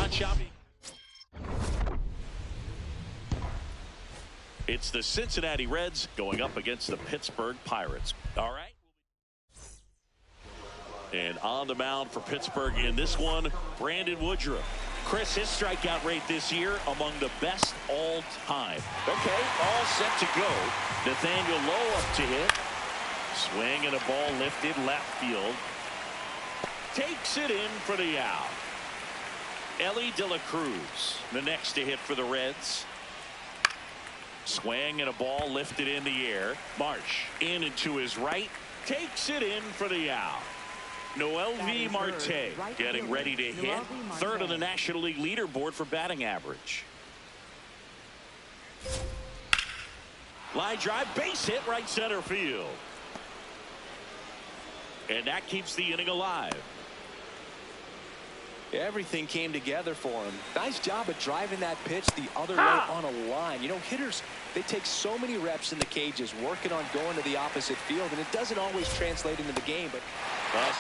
not shopping. It's the Cincinnati Reds going up against the Pittsburgh Pirates. All right. And on the mound for Pittsburgh in this one, Brandon Woodruff. Chris, his strikeout rate this year among the best all time. Okay, all set to go. Nathaniel Lowe up to hit. Swing and a ball lifted left field. Takes it in for the out. Ellie De La Cruz, the next to hit for the Reds. Swing and a ball lifted in the air. Marsh in and to his right. Takes it in for the out. Noelvi Marte getting ready to hit. Third on the National League leaderboard for batting average. Line drive, base hit, right center field. And that keeps the inning alive. Everything came together for him. Nice job of driving that pitch the other way on a line. You know, hitters, they take so many reps in the cages working on going to the opposite field, and it doesn't always translate into the game. But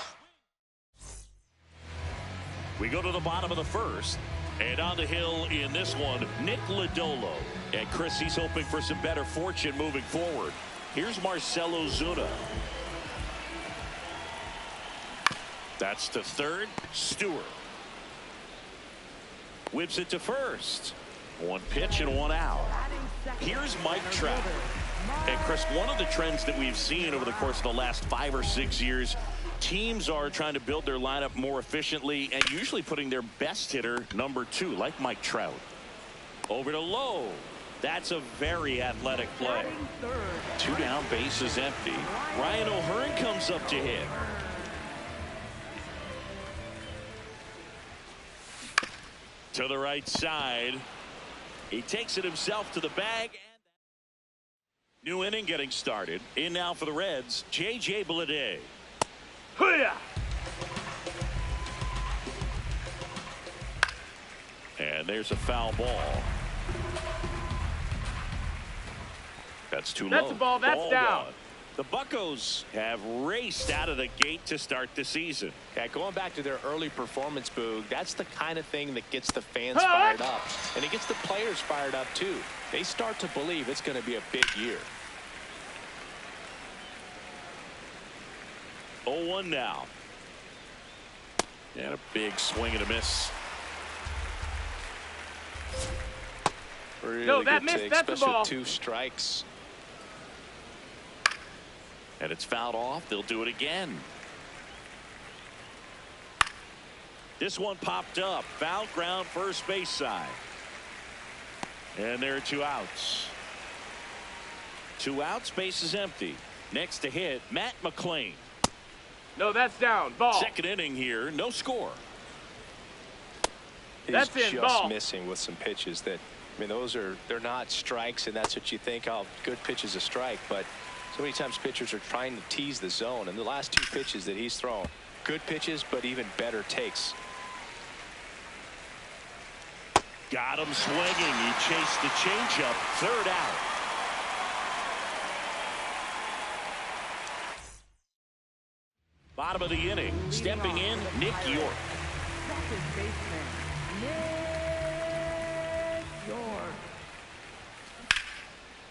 we go to the bottom of the first, and on the hill in this one, Nick Lodolo. And Chris, he's hoping for some better fortune moving forward. Here's Marcell Ozuna. That's to third. Stewart whips it to first. One pitch and one out. Here's Mike Trout. And Chris, one of the trends that we've seen over the course of the last 5 or 6 years, teams are trying to build their lineup more efficiently and usually putting their best hitter number 2, like Mike Trout. Over to Lowe. That's a very athletic play. 2 down, bases empty. Ryan O'Hearn comes up to hit. To the right side. He takes it himself to the bag. New inning getting started. In now for the Reds, J.J. Bleday. And there's a foul ball. That's too low. That's a ball. That's down. Gone. The Buccos have raced out of the gate to start the season. Yeah, going back to their early performance, Boog, that's the kind of thing that gets the fans fired up. And it gets the players fired up, too. They start to believe it's going to be a big year. 0-1 now. And a big swing and a miss. Really no, that good missed. take, That's the ball. 2 strikes. And it's fouled off. They'll do it again. This one popped up. Foul ground, first base side. And there are 2 outs. 2 outs, base is empty. Next to hit, Matt McClain. No, that's down. Ball. Second inning here, no score. That's He's in, just ball. missing with some pitches that, I mean, they're not strikes, and that's what you think, oh, good pitch is a strike, but so many times pitchers are trying to tease the zone, and the last 2 pitches that he's thrown, good pitches, but even better takes. Got him swinging. He chased the changeup. Third out. Bottom of the inning. Stepping in, Nick York. Second baseman, Nick York.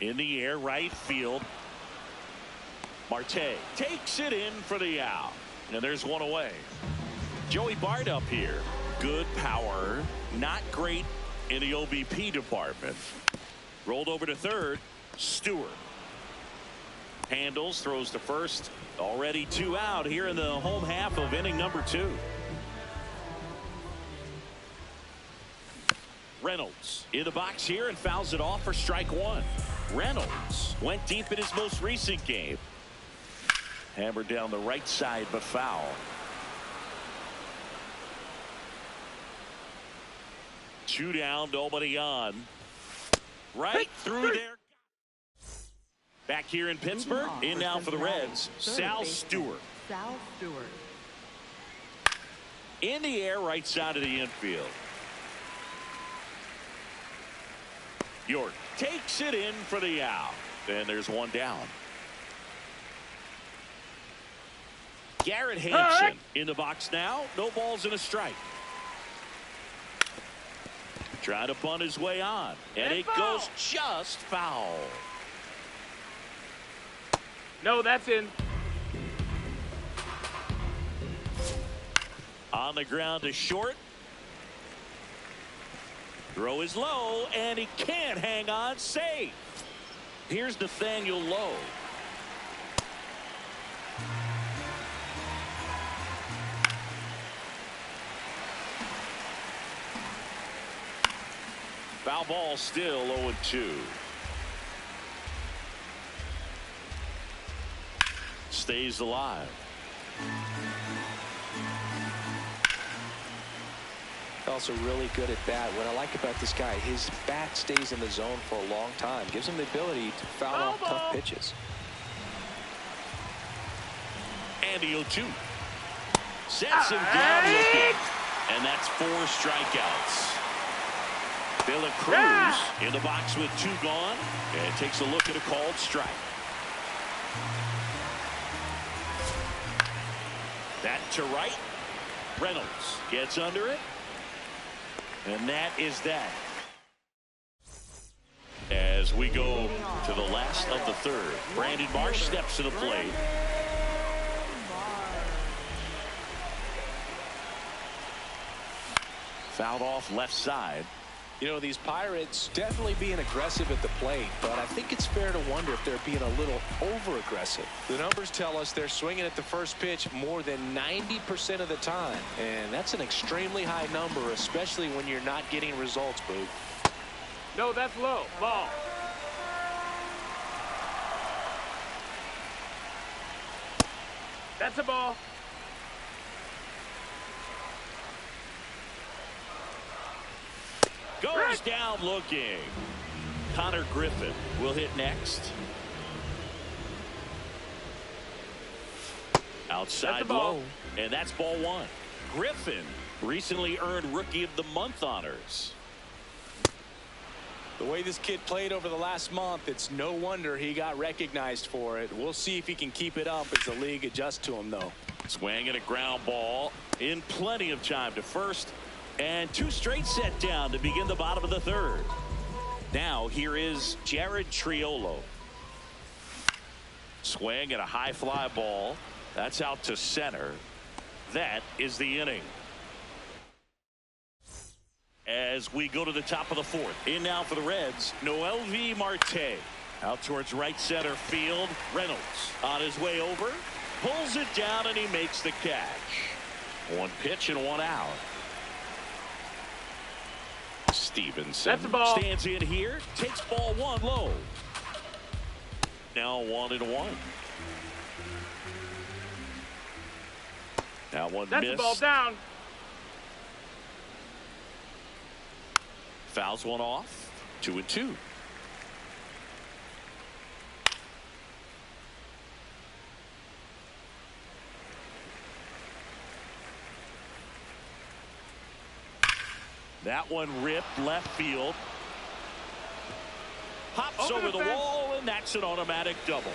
In the air, right field. Marte takes it in for the out. And there's one away. Joey Bart up here. Good power. Not great in the OBP department. Rolled over to third. Stewart. Handles, throws to first. Already 2 out here in the home half of inning number 2. Reynolds in the box here and fouls it off for strike 1. Reynolds went deep in his most recent game. Hammered down the right side, but foul. 2 down, nobody on. Right through there. Back here in Pittsburgh, in now for the Reds, Sal Stewart. Sal Stewart. In the air, right side of the infield. York takes it in for the out. And there's 1 down. Garrett Hampson in the box now. No balls and a strike. Trying to bunt his way on. And it goes just foul. No, that's in. On the ground to short. Throw is low, and he can't hang on safe. Here's Nathaniel Lowe. Foul ball, still 0-2. Stays alive. Also really good at bat. What I like about this guy, his bat stays in the zone for a long time. Gives him the ability to foul off tough pitches. And the 0-2. Sets him down looking. And that's 4 strikeouts. De La Cruz in the box with 2 gone. And takes a look at a called strike. That to right. Reynolds gets under it. And that is that. As we go to the last of the third, Brandon Marsh steps to the plate. Fouled off left side. You know, these Pirates definitely being aggressive at the plate, but I think it's fair to wonder if they're being a little over-aggressive. The numbers tell us they're swinging at the first pitch more than 90% of the time, and that's an extremely high number, especially when you're not getting results, Boog. No, that's low. Ball. That's a ball. Goes down looking. Connor Griffin will hit next. Outside low. And that's ball 1. Griffin recently earned Rookie of the Month honors. The way this kid played over the last month, it's no wonder he got recognized for it. We'll see if he can keep it up as the league adjusts to him, though. Swing and a ground ball in plenty of time to first. And 2 straight set down to begin the bottom of the third. Now here is Jared Triolo. Swing and a high fly ball. That's out to center. That is the inning. As we go to the top of the 4th. In now for the Reds, Noelvi Marte. Out towards right center field. Reynolds on his way over. Pulls it down and he makes the catch. 1 pitch and 1 out. Stevenson stands in here, takes ball 1 low. Now 1-1. Now 1 That's missed. the ball down. Fouls 1 off. 2-2. That one ripped left field. Hops over the wall, and that's an automatic double.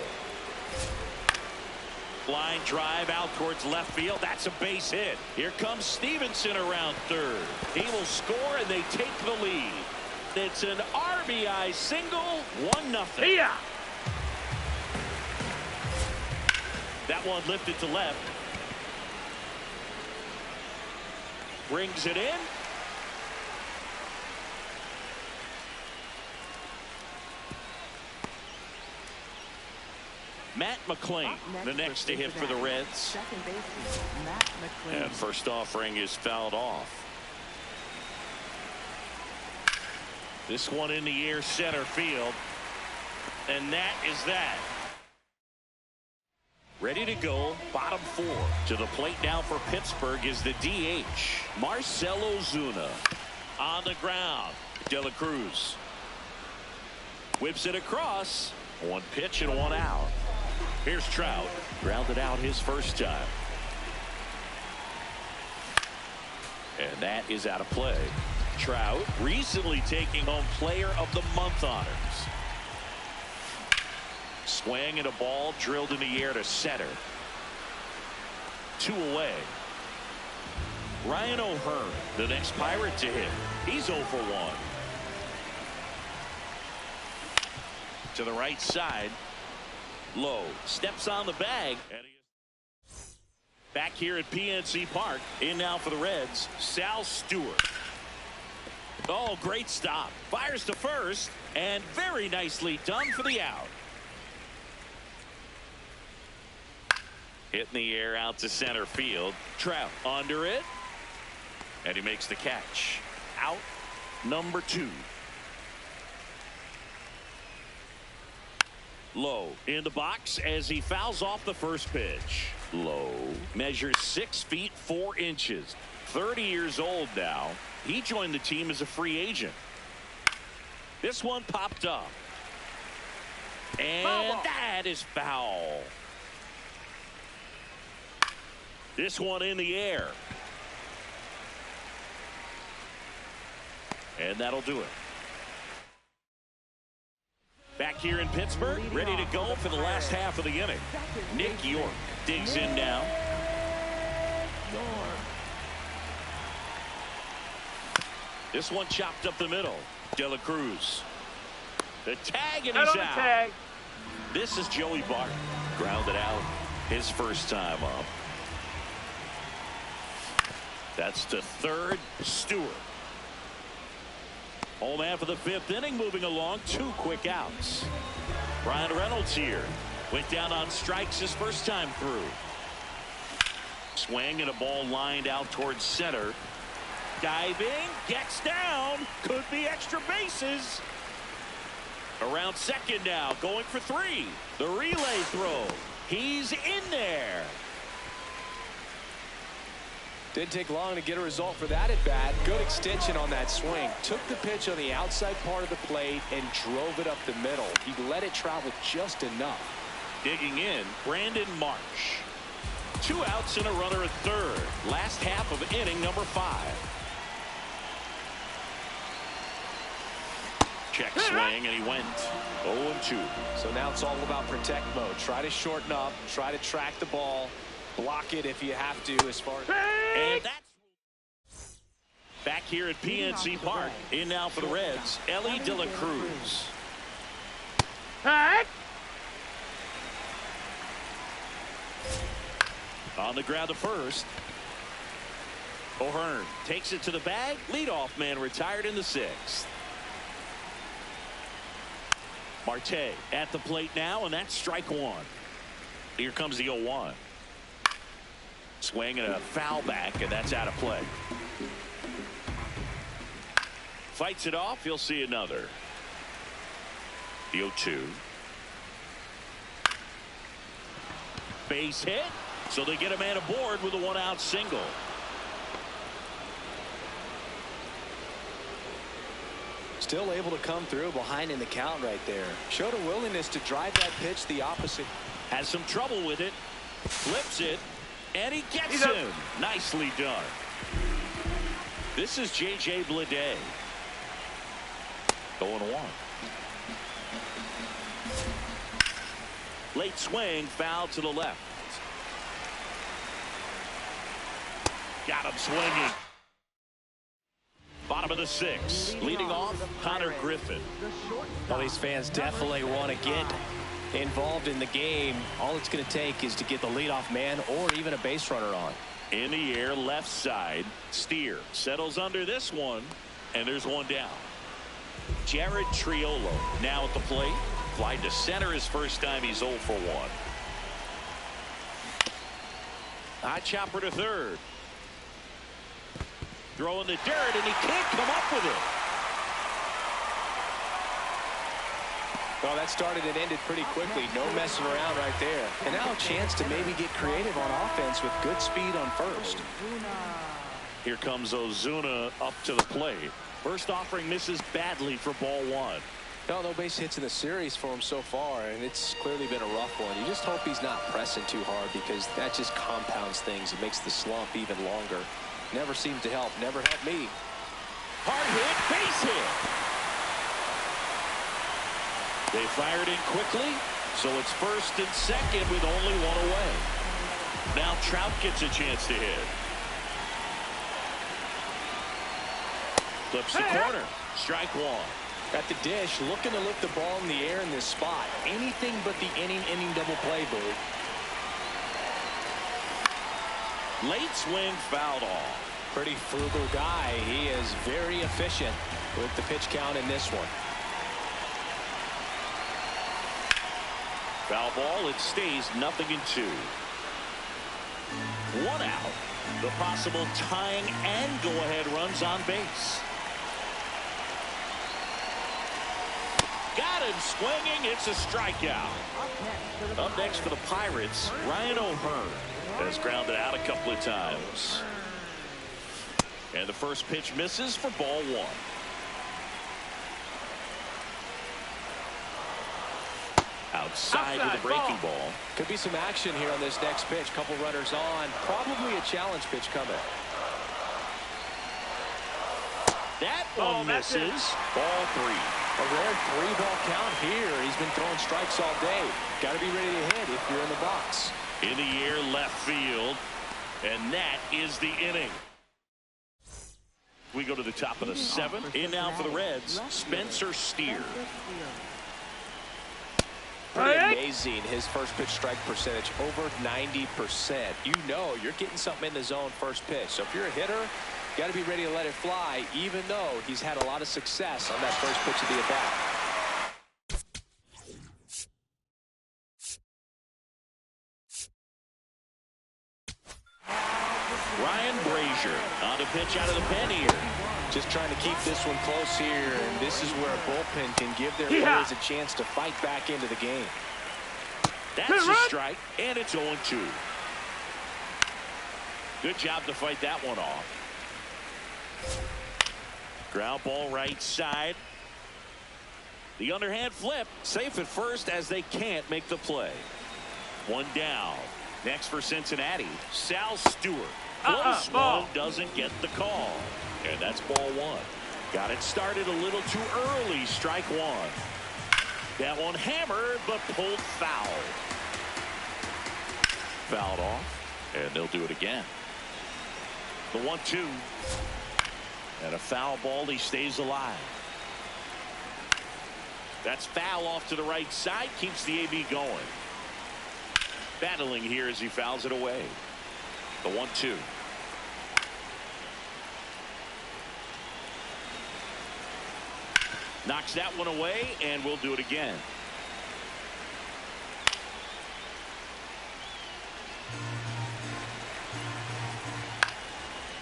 Line drive out towards left field. That's a base hit. Here comes Stevenson around third. He will score, and they take the lead. It's an RBI single, 1-0. Yeah. That one lifted to left. Brings it in. Matt McClain, the next to hit for the Reds. Second baseman, Matt McClain. And first offering is fouled off. This one in the air center field. And that is that. Ready to go, bottom 4. To the plate now for Pittsburgh is the DH, Marcell Ozuna. On the ground, De La Cruz. Whips it across. 1 pitch and 1 out. Here's Trout. Grounded out his first time. And that is out of play. Trout recently taking home Player of the Month honors. Swing and a ball drilled in the air to center. 2 away. Ryan O'Hearn, the next Pirate to hit. He's 0 for 1. To the right side. Low steps on the bag. Back here at PNC Park. In now for the Reds, Sal Stewart. Oh, great stop. Fires to first. And very nicely done for the out. Hit in the air out to center field. Trout under it. And he makes the catch. Out number 2. Low in the box as he fouls off the first pitch. Low measures 6 feet 4 inches. 30 years old now. He joined the team as a free agent. This one popped up. And that is foul. This one in the air. And that'll do it. Back here in Pittsburgh, ready to go for the last half of the inning. Nick York digs in now. This one chopped up the middle. De La Cruz. The tag, and he's out. This is Joey Bart. Grounded out his first time up. That's to third, Stewart. Home half of the 5th inning, moving along. 2 quick outs. Ryan Reynolds here. Went down on strikes his first time through. Swing and a ball lined out towards center. Diving, gets down. Could be extra bases. Around second now, going for 3. The relay throw. He's in there. Didn't take long to get a result for that at bat. Good extension on that swing. Took the pitch on the outside part of the plate and drove it up the middle. He let it travel just enough. Digging in, Brandon Marsh. 2 outs and a runner at third. Last half of inning number 5. Check swing, and he went 0-2. So now it's all about protect mode. Try to shorten up, try to track the ball, block it if you have to as far as... And that's back here at PNC Park. In now for the Reds, Ellie De La Cruz. On the ground to first. O'Hearn takes it to the bag. Leadoff man retired in the 6th. Marte at the plate now, and that's strike 1. Here comes the 0-1. Swing and a foul back, and that's out of play. Fights it off. You'll see another. The 0-2. Base hit. So they get a man aboard with a 1-out single. Still able to come through behind in the count right there. Showed a willingness to drive that pitch the opposite. Has some trouble with it. Flips it. And he gets him. Nicely done. This is J.J. Bleday. 0-1. Late swing, foul to the left. Got him swinging. Bottom of the 6th. Leading off, Connor Griffin. Well, these fans definitely want to get involved in the game. All it's going to take is to get the leadoff man or even a base runner on. In the air, left side. Steer settles under this one, and there's one down. Jared Triolo now at the plate. Fly to center his first time. He's 0 for 1. High chopper to third. Throwing the dirt, and he can't come up with it. Well, that started and ended pretty quickly. No messing around right there. And now a chance to maybe get creative on offense with good speed on first. Here comes Ozuna up to the plate. First offering misses badly for ball 1. No base hits in the series for him so far, and it's clearly been a rough one. You just hope he's not pressing too hard, because that just compounds things. It makes the slump even longer. Never seemed to help. Never helped me. Hard hit, base hit. They fired in quickly, so it's first and second with only 1 away. Now Trout gets a chance to hit. Flips the corner. Strike one. At the dish, looking to lift the ball in the air in this spot. Anything but the inning double play, Boo. Late swing, fouled off. Pretty frugal guy. He is very efficient with the pitch count in this one. Foul ball. It stays 0-2. One out. The possible tying and go-ahead runs on base. Got him swinging. It's a strikeout. Up next for the Pirates, Ryan O'Hearn has grounded out a couple of times. And the first pitch misses for ball one. Outside with a breaking ball. Could be some action here on this next pitch. Couple runners on. Probably a challenge pitch coming. That one misses. Ball three. A rare 3-ball count here. He's been throwing strikes all day. Got to be ready to hit if you're in the box. In the air, left field. And that is the inning. We go to the top of the seventh. In now for the Reds, Spencer Steer. Pretty amazing. His first pitch strike percentage over 90%. You know you're getting something in the zone first pitch. So if you're a hitter, you got to be ready to let it fly, even though he's had a lot of success on that first pitch of the at-bat. Ryan Brazier on the pitch out of the pen here. Just trying to keep this one close here, and this is where a bullpen can give their players a chance to fight back into the game. That's a strike, and it's 0-2. Good job to fight that one off. Ground ball right side. The underhand flip, safe at first as they can't make the play. One down. Next for Cincinnati, Sal Stewart. Close ball doesn't get the call. And that's ball one. Got it started a little too early. Strike one. That one hammered, but pulled foul. Fouled off, and they'll do it again. The 1-2. And a foul ball. He stays alive. That's foul off to the right side. Keeps the AB going. Battling here as he fouls it away. The 1-2. Knocks that one away, and we'll do it again.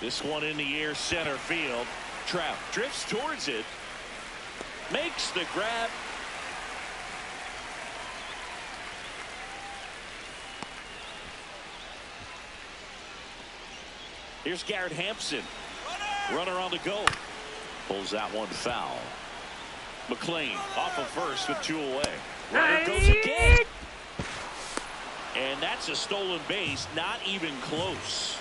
This one in the air, center field. Trout drifts towards it. Makes the grab. Here's Garrett Hampson. Runner on the go. Pulls that one foul. McLean off of first with 2 away. Runner goes again. And that's a stolen base. Not even close.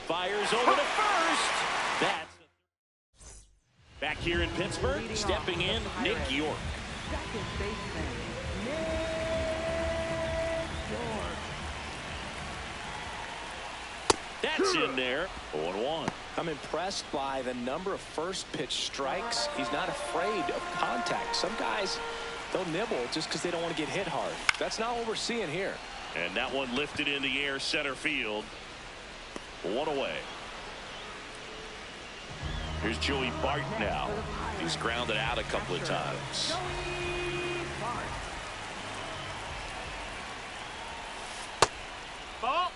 Fires over to first. That's back here in Pittsburgh. Stepping in, Nick York. Second baseman, That's in there. 0-1. I'm impressed by the number of first pitch strikes. He's not afraid of contact. Some guys, they'll nibble just because they don't want to get hit hard. That's not what we're seeing here. And that one lifted in the air, center field. 1 away. Here's Joey Bart now. He's grounded out a couple of times. Ball.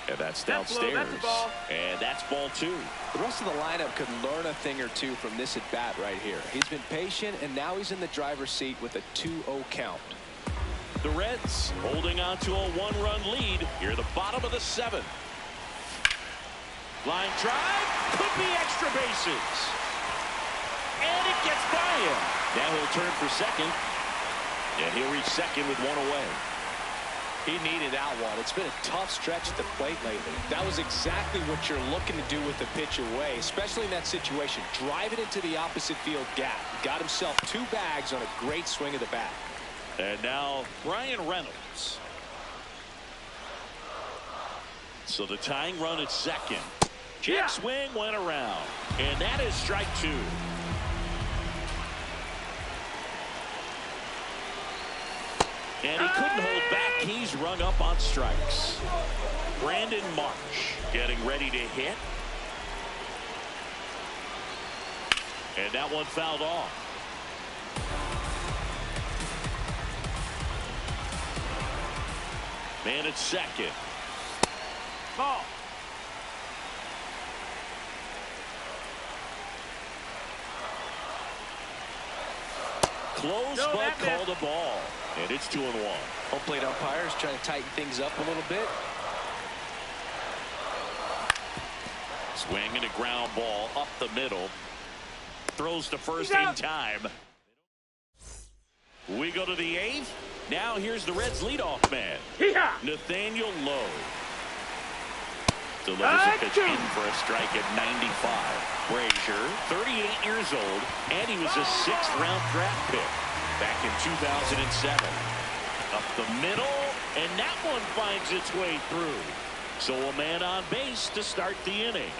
And that's downstairs. That's a ball. And that's ball 2. The rest of the lineup could learn a thing or two from this at bat right here. He's been patient, and now he's in the driver's seat with a 2-0 count. The Reds holding on to a 1-run lead here at the bottom of the 7th. Line drive, could be extra bases. And it gets by him. Now he'll turn for second. And he'll reach second with 1 away. He needed that one. It's been a tough stretch at the plate lately. That was exactly what you're looking to do with the pitch away, especially in that situation. Drive it into the opposite field gap. Got himself 2 bags on a great swing of the bat. And now Brian Reynolds. So the tying run at second. Check swing went around. And that is strike two. And he couldn't hold back. He's rung up on strikes. Brandon Marsh getting ready to hit. And that one fouled off. Man at second. Ball. Close, No, but that's called a ball. And it's 2-1. Home plate umpires trying to tighten things up a little bit. Swing and a ground ball up the middle. Throws to first in time. We go to the eighth. Now here's the Reds leadoff man, Nathaniel Lowe. Delivers a pitch in for a strike at 95. Brazier, 38 years old, and he was a 6th-round draft pick back in 2007. Up the middle, and that one finds its way through. So a man on base to start the inning.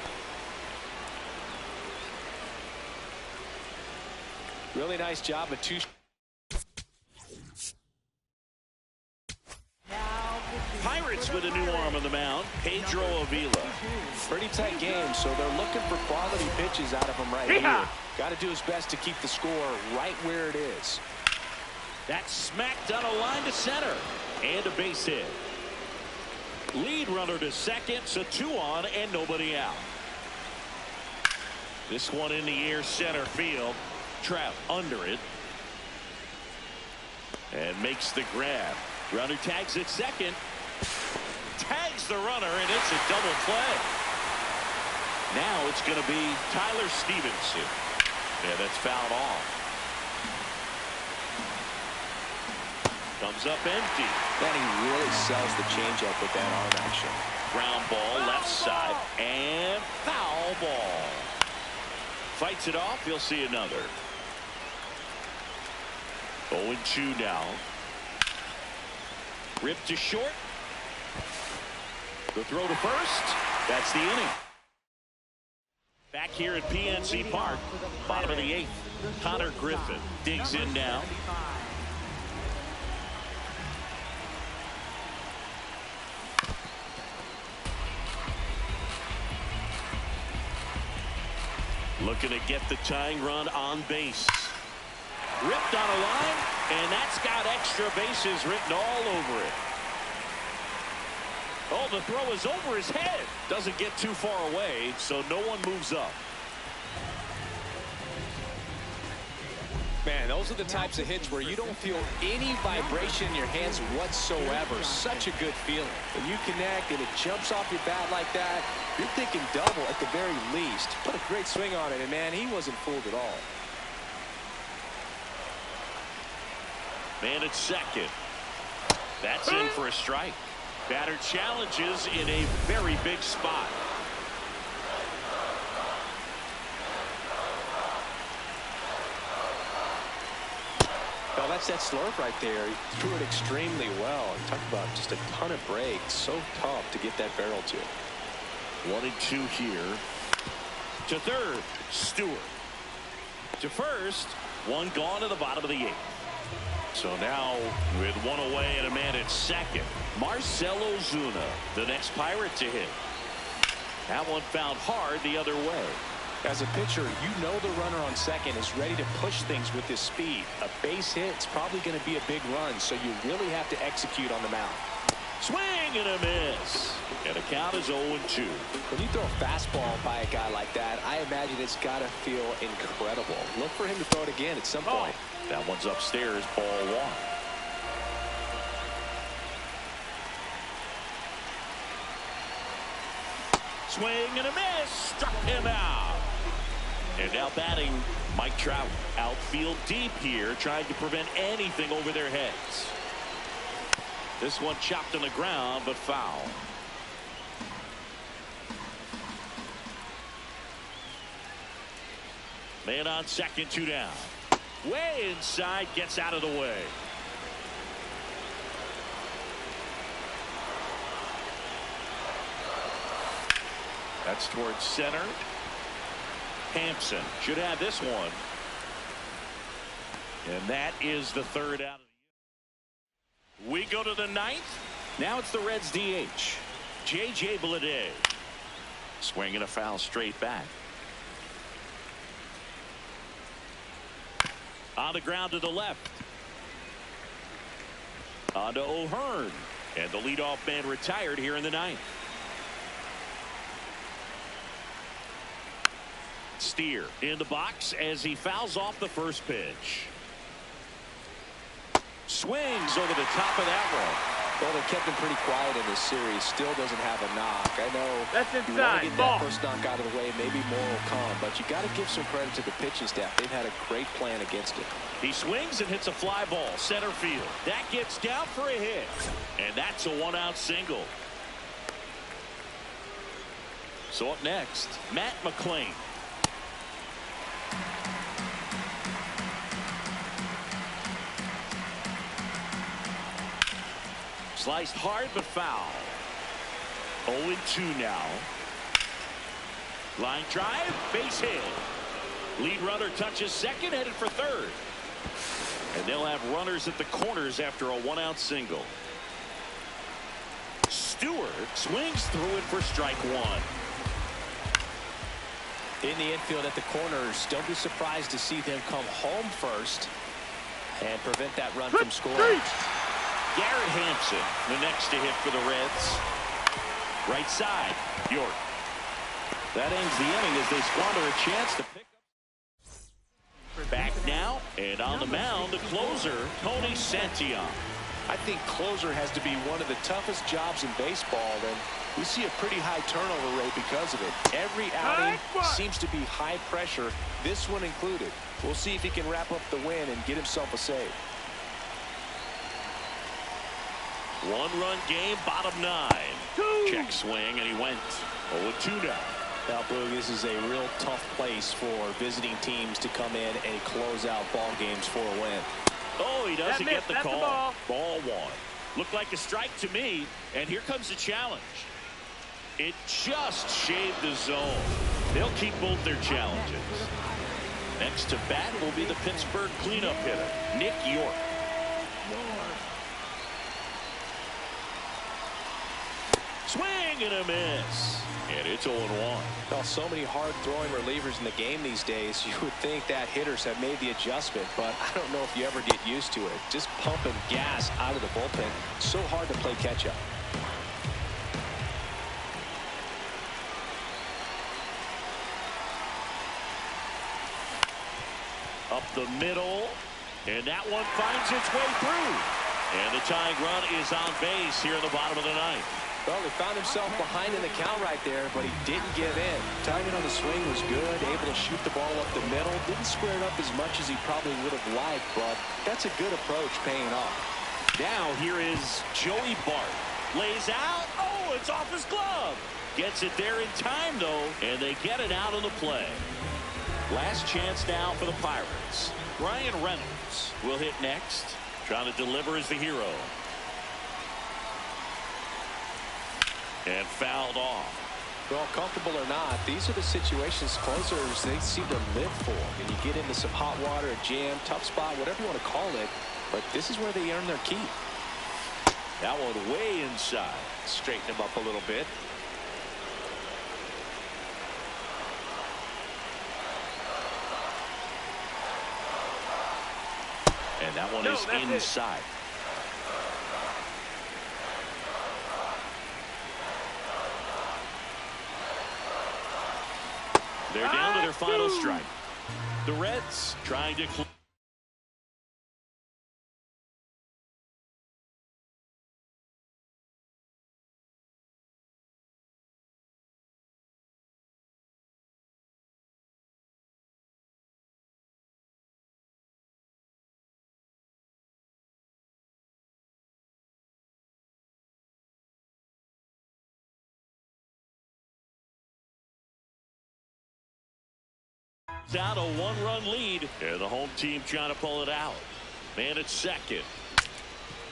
Really nice job of two. Pirates with a new arm on the mound, Pedro Avila. Pretty tight game, so they're looking for quality pitches out of him right here. Got to do his best to keep the score right where it is. That's smacked on a line to center. And a base hit. Lead runner to second, so 2 on and nobody out. This one in the air center field. Trout under it. And makes the grab. Runner tags at second. Tags the runner, and it's a double play. Now it's going to be Tyler Stevenson. Yeah, that's fouled off. Comes up empty. Then he really sells the changeup with that arm action. Ground ball left side, and foul ball. Fights it off. You'll see another. 0-2 now. Ripped to short. The throw to first. That's the inning. Back here at PNC Park, bottom of the 8th. Connor Griffin digs in now. Looking to get the tying run on base. Ripped on a line, and that's got extra bases written all over it. Oh, the throw is over his head. Doesn't get too far away, so no one moves up. Man, those are the types of hits where you don't feel any vibration in your hands whatsoever. Such a good feeling. When you connect and it jumps off your bat like that, you're thinking double at the very least. Put a great swing on it, and man, he wasn't fooled at all. Man at second. That's in for a strike. Batter challenges in a very big spot. Well, that's that slurp right there. He threw it extremely well. Talk about just a ton of breaks. So tough to get that barrel to. 1-2 here. To third, Stewart. To first, one gone to the bottom of the 8th. So now, with one away and a man at second, Marcell Ozuna, the next Pirate to hit. That one found hard the other way. As a pitcher, you know the runner on second is ready to push things with his speed. A base hit's probably going to be a big run, so you really have to execute on the mound. Swing and a miss. And the count is 0-2. When you throw a fastball by a guy like that, I imagine it's got to feel incredible. Look for him to throw it again at some point. That one's upstairs, ball 1. Swing and a miss. Struck him out. And now batting Mike Trout. Outfield deep here, trying to prevent anything over their heads. This one chopped on the ground, but foul. Man on second, 2 down. Way inside, gets out of the way. That's towards center. Hampson should have this one. And that is the third out of the year. We go to the ninth. Now it's the Reds DH. J.J. Bleday. Swinging a foul straight back. On the ground to the left. On to O'Hearn. And the leadoff man retired here in the ninth. Steer in the box as he fouls off the first pitch. Swings over the top of that one. Well, they kept him pretty quiet in this series. Still doesn't have a knock. I know that's you want to inside. get that first knock out of the way. Maybe more will come, but you got to give some credit to the pitching staff. They've had a great plan against it. He swings and hits a fly ball center field. That gets down for a hit, and that's a one-out single. So up next, Matt McClain. Sliced hard but foul. 0-2 now. Line drive, base hit. Lead runner touches second, headed for third. And they'll have runners at the corners after a one-out single. Stewart swings through it for strike one. In the infield at the corners, don't be surprised to see them come home first and prevent that run from scoring. Garrett Hampson, the next to hit for the Reds. Right side, York. That ends the inning as they squander a chance to pick up. Back now, and on the mound, the closer, Tony Santillan. I think closer has to be one of the toughest jobs in baseball, and we see a pretty high turnover rate because of it. Every outing seems to be high pressure, this one included. We'll see if he can wrap up the win and get himself a save. One-run game, bottom nine. Check swing, and he went 0-2 now. Now, Boog, this is a real tough place for visiting teams to come in and close out ball games for a win. Oh, he doesn't get the call. The ball one. Looked like a strike to me, and here comes the challenge. It just shaved the zone. They'll keep both their challenges. Next to bat will be the Pittsburgh cleanup hitter, Nick York. Swing and a miss. And it's 0-1. Well, so many hard-throwing relievers in the game these days, you would think that hitters have made the adjustment, but I don't know if you ever get used to it. Just pumping gas out of the bullpen. So hard to play catch-up. Up the middle, and that one finds its way through. And the tying run is on base here in the bottom of the ninth. Well, he found himself behind in the count right there, but he didn't give in. Timing on the swing was good, able to shoot the ball up the middle. Didn't square it up as much as he probably would have liked, but that's a good approach paying off. Now here is Joey Bart. Lays out. Oh, it's off his glove. Gets it there in time, though, and they get it out of the play. Last chance now for the Pirates. Ryan Reynolds will hit next. Trying to deliver as the hero. And fouled off. Well, comfortable or not, these are the situations closers they seem to live for. And you get into some hot water, a jam, tough spot, whatever you want to call it. But this is where they earn their keep. That one way inside. Straighten him up a little bit. And that one is inside. They're down to their final strike. The Reds trying to close. Out a one-run lead, and the home team trying to pull it out. Man at second.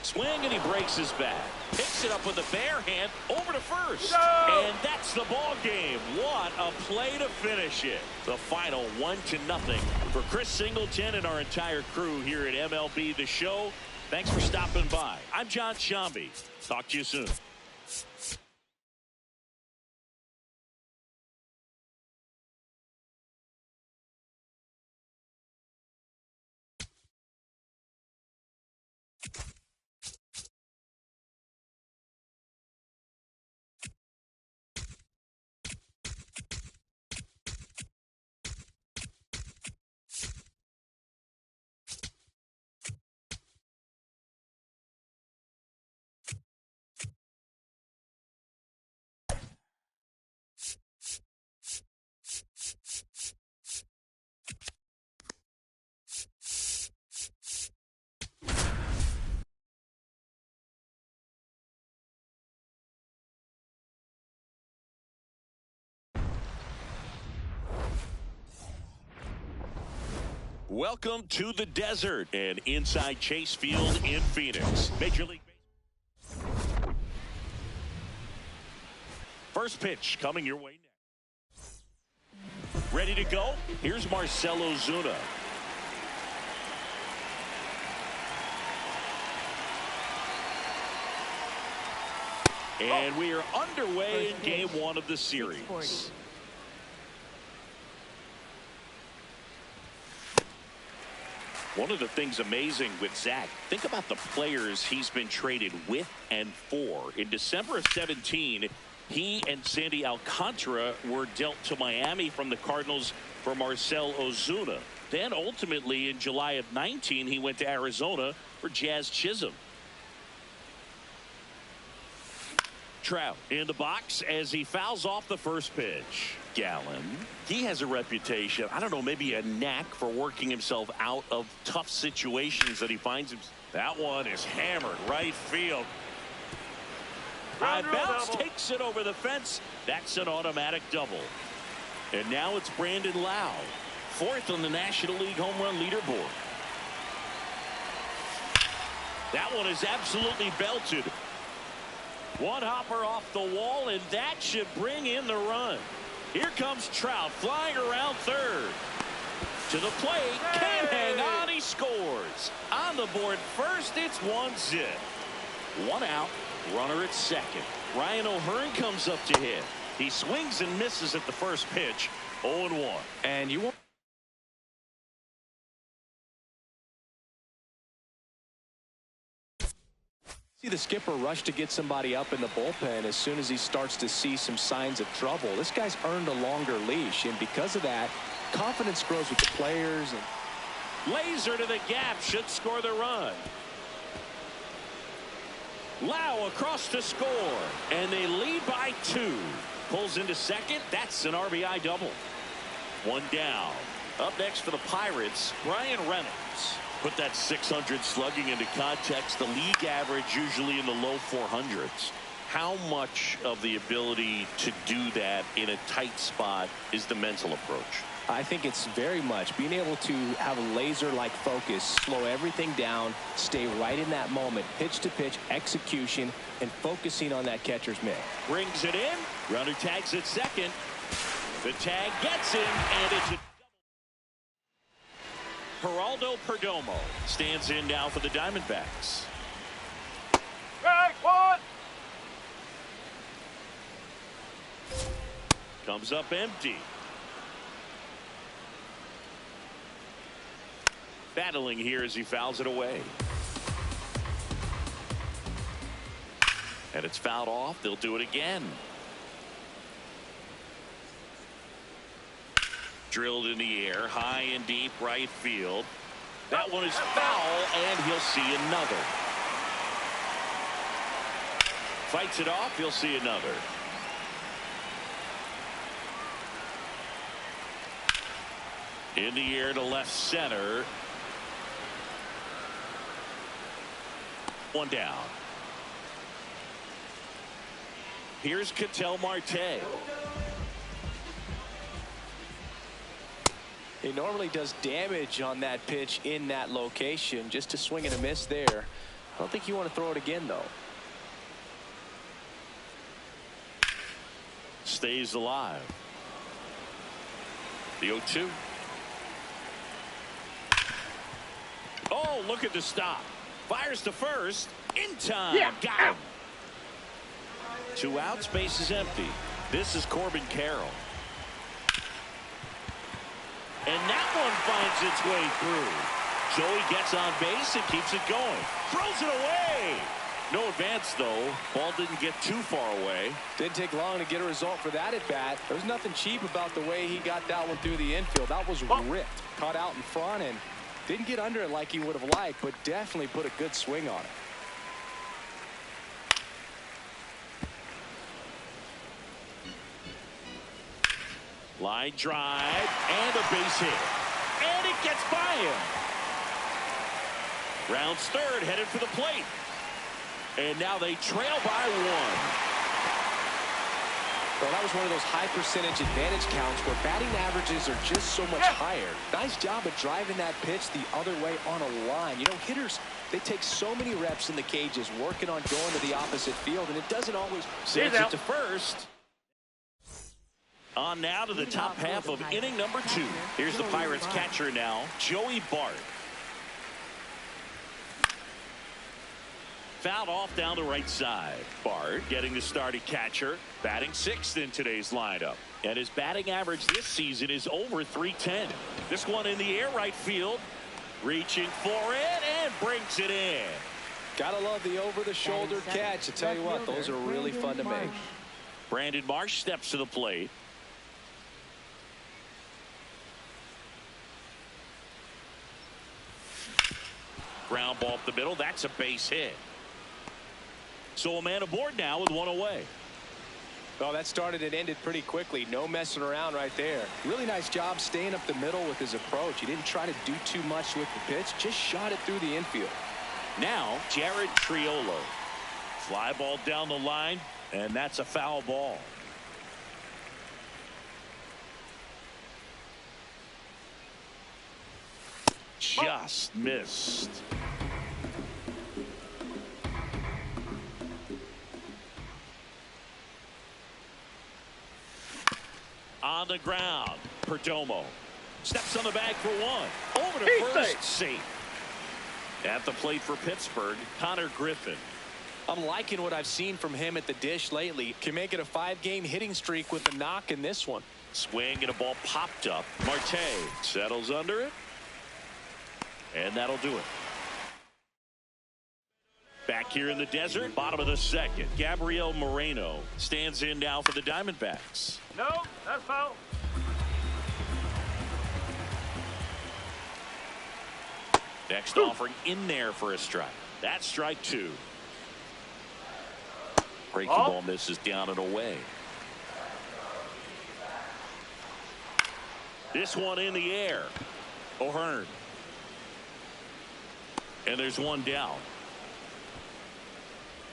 Swing, and he breaks his bat. Picks it up with a bare hand over to first. No! And that's the ball game. What a play to finish it. The final 1-0 for Chris Singleton and our entire crew here at MLB The Show. Thanks for stopping by. I'm John Shambi. Talk to you soon. Welcome to the desert and inside Chase Field in Phoenix. Major League Baseball. First pitch coming your way next. Ready to go? Here's Marcell Ozuna. And we are underway in game one of the series. One of the things amazing with Zach, think about the players he's been traded with and for. In December of 17, he and Sandy Alcantara were dealt to Miami from the Cardinals for Marcell Ozuna. Then ultimately in July of 19, he went to Arizona for Jazz Chisholm. Trout in the box as he fouls off the first pitch. Gallen, he has a reputation, I don't know, maybe a knack for working himself out of tough situations that he finds himself. That one is hammered right field. High bounce takes it over the fence. That's an automatic double. And now it's Brandon Lowe, fourth on the National League home run leaderboard. That one is absolutely belted. One hopper off the wall, and that should bring in the run. Here comes Trout flying around third. To the plate, can't hang on, he scores. On the board first, it's 1-0. One out, runner at second. Ryan O'Hearn comes up to hit. He swings and misses at the first pitch, 0-1. And you won't see the skipper rush to get somebody up in the bullpen as soon as he starts to see some signs of trouble. This guy's earned a longer leash, and because of that, confidence grows with the players. And laser to the gap should score the run. Lowe across to score, and they lead by 2. Pulls into second. That's an RBI double. One down. Up next for the Pirates, Brian Reynolds. Put that 600 slugging into context. The league average usually in the low 400s. How much of the ability to do that in a tight spot is the mental approach? I think it's very much being able to have a laser-like focus, slow everything down, stay right in that moment, pitch to pitch, execution, and focusing on that catcher's mitt. Brings it in. Runner tags at second. The tag gets him, and it's a Geraldo Perdomo stands in now for the Diamondbacks. Strike one. Comes up empty. Battling here as he fouls it away. And it's fouled off. They'll do it again. Drilled in the air, high and deep right field. That one is foul, and he'll see another. Fights it off, he'll see another. In the air to left center. One down. Here's Ketel Marte. He normally does damage on that pitch in that location. Just a swing and a miss there. I don't think you want to throw it again, though. Stays alive. The 0-2. Oh, look at the stop. Fires to first. In time. Yeah. Got him. 2 outs. Base is empty. This is Corbin Carroll. And that one finds its way through. Joey gets on base and keeps it going. Throws it away. No advance, though. Ball didn't get too far away. Didn't take long to get a result for that at bat. There was nothing cheap about the way he got that one through the infield. That was ripped. Caught out in front and didn't get under it like he would have liked, but definitely put a good swing on it. Line drive and a base hit. And it gets by him. Rounds third, headed for the plate. And now they trail by 1. Well, that was one of those high percentage advantage counts where batting averages are just so much higher. Nice job of driving that pitch the other way on a line. You know, hitters, they take so many reps in the cages working on going to the opposite field, and it doesn't always... Sends it to first. On now to the top half of inning number 2. Here's the Pirates catcher now, Joey Bart. Fouled off down the right side. Bart getting the start at catcher, batting 6th in today's lineup. And his batting average this season is over .310. This one in the air right field. Reaching for it and brings it in. Gotta love the over-the-shoulder catch. I tell you what, those are really fun to make. Brandon Marsh steps to the plate. Ground ball up the middle. That's a base hit. So a man aboard now with 1 away. Well, that started and ended pretty quickly. No messing around right there. Really nice job staying up the middle with his approach. He didn't try to do too much with the pitch. Just shot it through the infield. Now, Jared Triolo. Fly ball down the line, and that's a foul ball. Just missed. On the ground, Perdomo steps on the bag for 1. Over to first, safe. At the plate for Pittsburgh, Connor Griffin. I'm liking what I've seen from him at the dish lately. Can make it a 5-game hitting streak with a knock in this one. Swing and a ball popped up. Marte settles under it. And that'll do it. Back here in the desert, bottom of the 2nd. Gabriel Moreno stands in now for the Diamondbacks. No, that's foul. Next offering in there for a strike. That's strike 2. Breaking ball misses down and away. This one in the air. O'Hearn. And there's 1 down.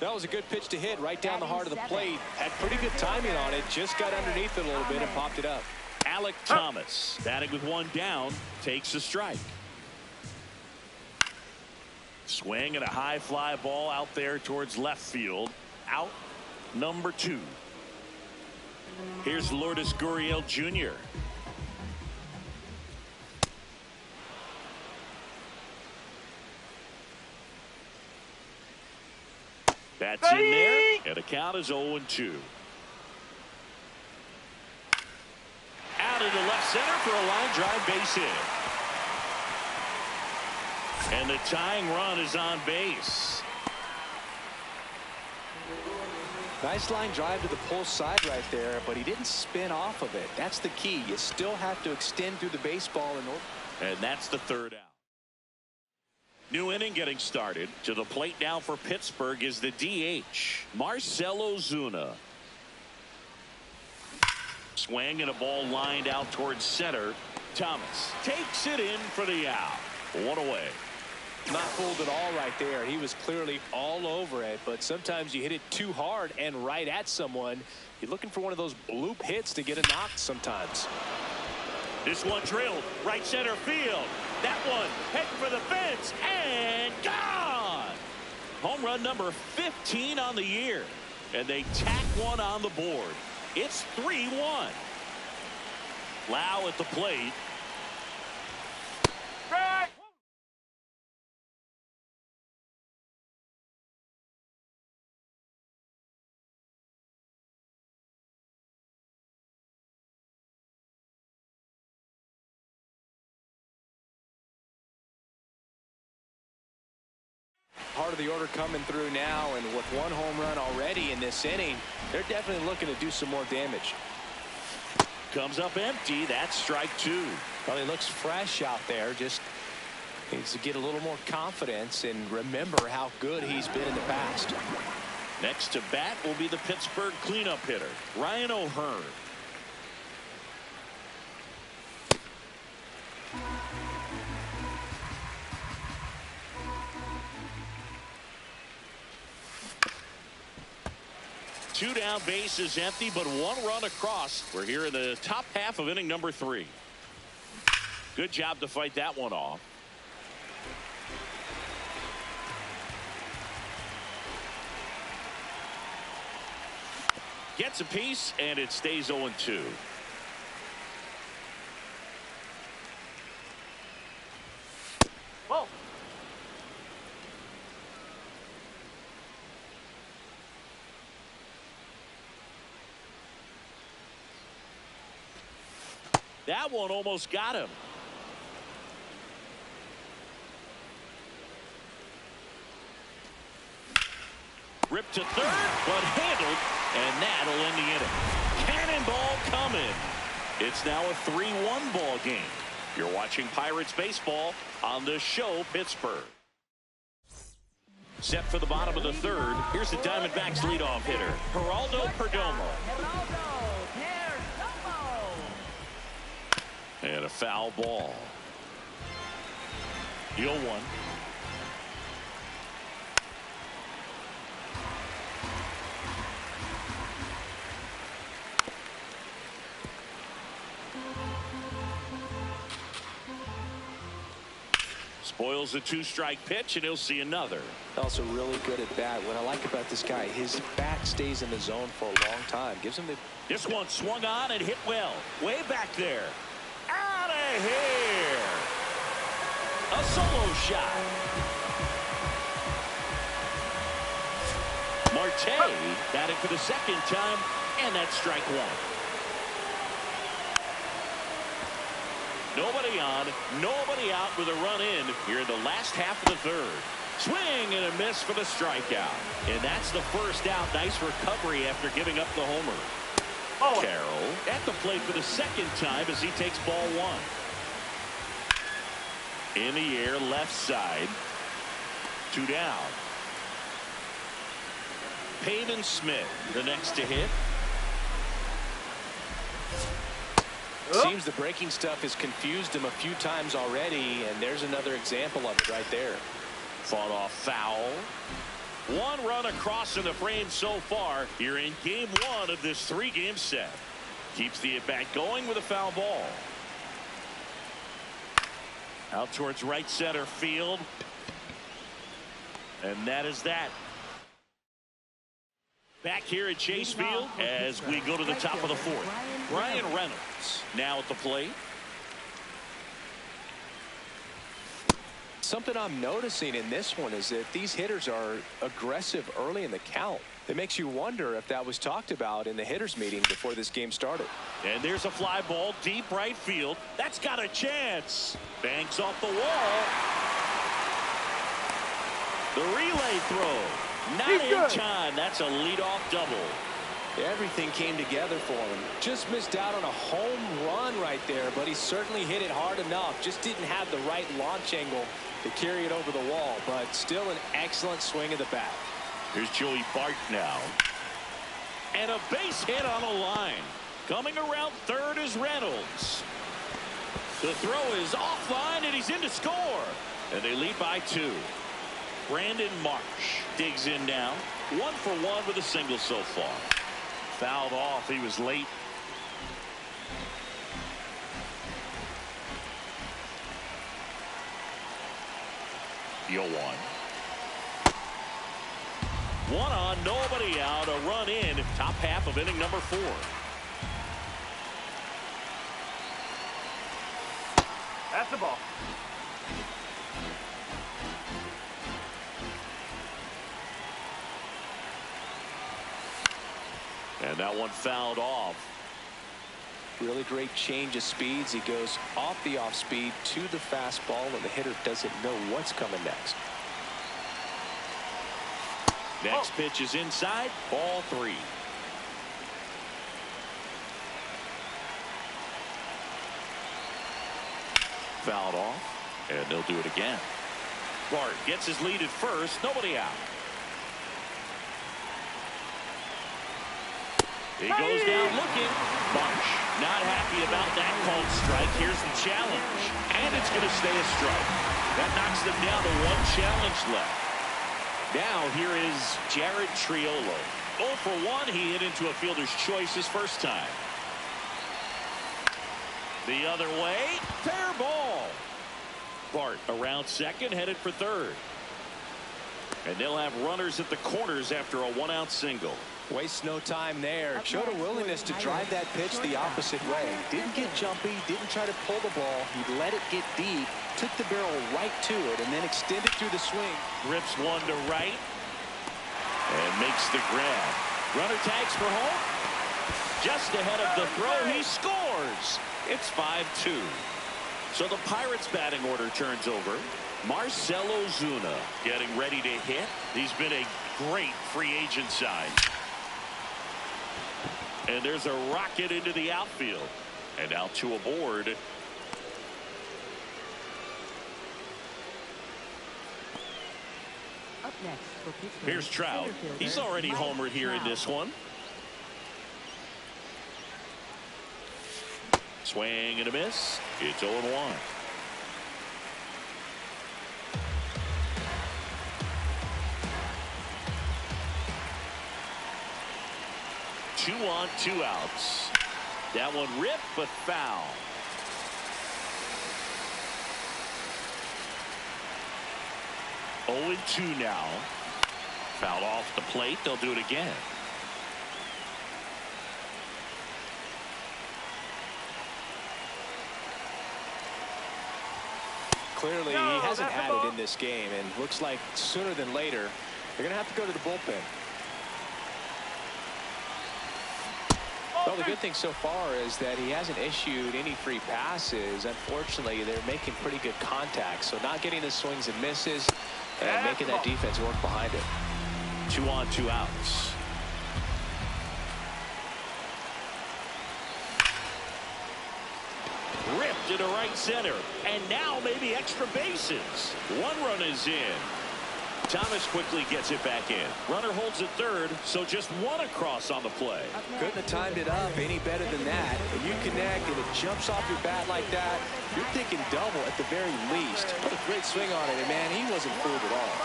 That was a good pitch to hit right down the heart of the plate. Had pretty good timing on it. Just got underneath it a little bit and popped it up. Alec Thomas batting with 1 down takes a strike. Swing and a high fly ball out there towards left field. Out number 2. Here's Lourdes Gurriel Jr. That's in there, and the count is 0-2. Out into left center for a line drive base hit. And the tying run is on base. Nice line drive to the pull side right there, but he didn't spin off of it. That's the key. You still have to extend through the baseball in order. And that's the 3rd out. New inning getting started. To the plate now for Pittsburgh is the DH, Marcell Ozuna. Swing and a ball lined out towards center. Thomas takes it in for the out. 1 away. Not fooled at all right there. He was clearly all over it, but sometimes you hit it too hard and right at someone. You're looking for one of those bloop hits to get a knock sometimes. This one drilled right center field. That one heading for the fence and gone. Home run number 15 on the year. And they tack one on the board. It's 3-1. Lau at the plate. Strike. Part of the order coming through now, and with one home run already in this inning, they're definitely looking to do some more damage. Comes up empty. That's strike two. Well, he looks fresh out there. Just needs to get a little more confidence and remember how good he's been in the past. Next to bat will be the Pittsburgh cleanup hitter, Ryan O'Hearn. Two down, bases empty, but one run across. We're here in the top half of inning number 3. Good job to fight that one off. Gets a piece, and it stays 0-2. Whoa. That one almost got him. Ripped to third, but handled, and that'll end the inning. Cannonball coming. It's now a 3-1 ball game. You're watching Pirates baseball on the show Pittsburgh. Set for the bottom of the third. Here's the Diamondbacks leadoff hitter, Geraldo Perdomo. And a foul ball. The 0-1. Spoils a 2-strike pitch, and he'll see another. Also really good at bat. What I like about this guy, his bat stays in the zone for a long time. Gives him the... This one swung on and hit well. Way back there. Out of here. A solo shot. Marte batting for the second time, and that's strike one. Nobody on, nobody out with a run in here in the last half of the third. Swing and a miss for the strikeout. And that's the first out. Nice recovery after giving up the homer. Oh. Carroll at the plate for the second time as he takes ball one. In the air, left side. 2 down. Pavin Smith, the next to hit. Seems the breaking stuff has confused him a few times already, and there's another example of it right there. Fought off foul. 1 run across in the frame so far here in game 1 of this 3-game set. Keeps the at-bat going with a foul ball. Out towards right center field. And that is that. Back here at Chase Field as we go to the top of the 4th. Brian Reynolds now at the plate. Something I'm noticing in this one is that these hitters are aggressive early in the count. It makes you wonder if that was talked about in the hitters meeting before this game started. And there's a fly ball deep right field. That's got a chance. Banks off the wall. The relay throw. Not in time. That's a leadoff double. Everything came together for him. Just missed out on a home run right there, but he certainly hit it hard enough. Just didn't have the right launch angle to carry it over the wall, but still an excellent swing of the bat. Here's Joey Bart now. And a base hit on a line. Coming around third is Reynolds. The throw is offline, and he's in to score. And they lead by 2. Brandon Marsh digs in now. 1 for 1 with a single so far. Fouled off. He was late. The 0-1. One on, nobody out, a run in, top half of inning number 4. That's the ball. And that one fouled off. Really great change of speeds. He goes off the off speed to the fastball, and the hitter doesn't know what's coming next. Next pitch is inside, ball 3. Fouled off, and they'll do it again. Bart gets his lead at first, nobody out. He goes down looking. Marsh not happy about that called strike. Here's the challenge, and it's going to stay a strike. That knocks them down to 1 challenge left. Now here is Jared Triolo. 0 for 1. He hit into a fielder's choice his first time. The other way, fair ball. Bart around second, headed for third. And they'll have runners at the corners after a 1-out single. Wastes no time there. Showed a willingness to drive that pitch the opposite way. Didn't get jumpy, didn't try to pull the ball. He let it get deep, took the barrel right to it, and then extended through the swing. Rips one to right and makes the grab. Runner tags for home. Just ahead of the throw, he scores. It's 5-2. So the Pirates batting order turns over. Marcell Ozuna getting ready to hit. He's been a great free agent sign. And there's a rocket into the outfield. And now 2 aboard. Up next for Pittsburgh, Here's Trout. He's already homered here in this one. Swing and a miss. It's 0-1. Two on, 2 outs. That one ripped, but foul. Oh, 2 now. Fouled off the plate. They'll do it again. Clearly, he hasn't had it in this game, and looks like sooner than later, they're going to have to go to the bullpen. Well, the good thing so far is that he hasn't issued any free passes. Unfortunately, they're making pretty good contact, so not getting the swings and misses and making that defense work behind it. 2 on, 2 outs. Ripped into right center, and now maybe extra bases. 1 run is in. Thomas quickly gets it back in. Runner holds at third, so just 1 across on the play. Couldn't have timed it up any better than that. When you connect and it jumps off your bat like that, you're thinking double at the very least. Put a great swing on it, and man, he wasn't fooled at all.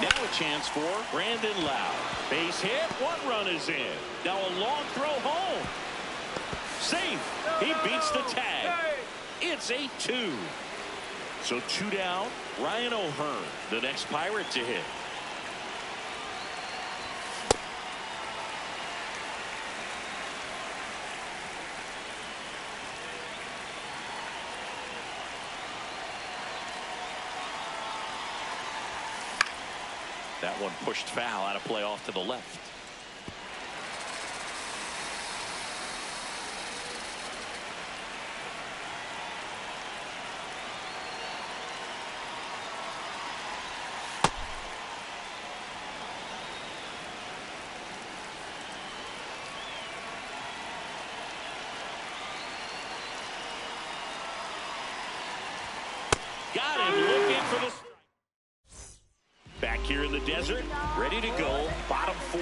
Now a chance for Brandon Lau. Base hit, 1 run is in. Now a long throw home. Safe. He beats the tag. It's 8-2. So 2 down. Ryan O'Hearn, the next Pirate to hit. That one pushed foul out of play off to the left. Got him looking for the strike. Back here in the desert, ready to go, bottom 4.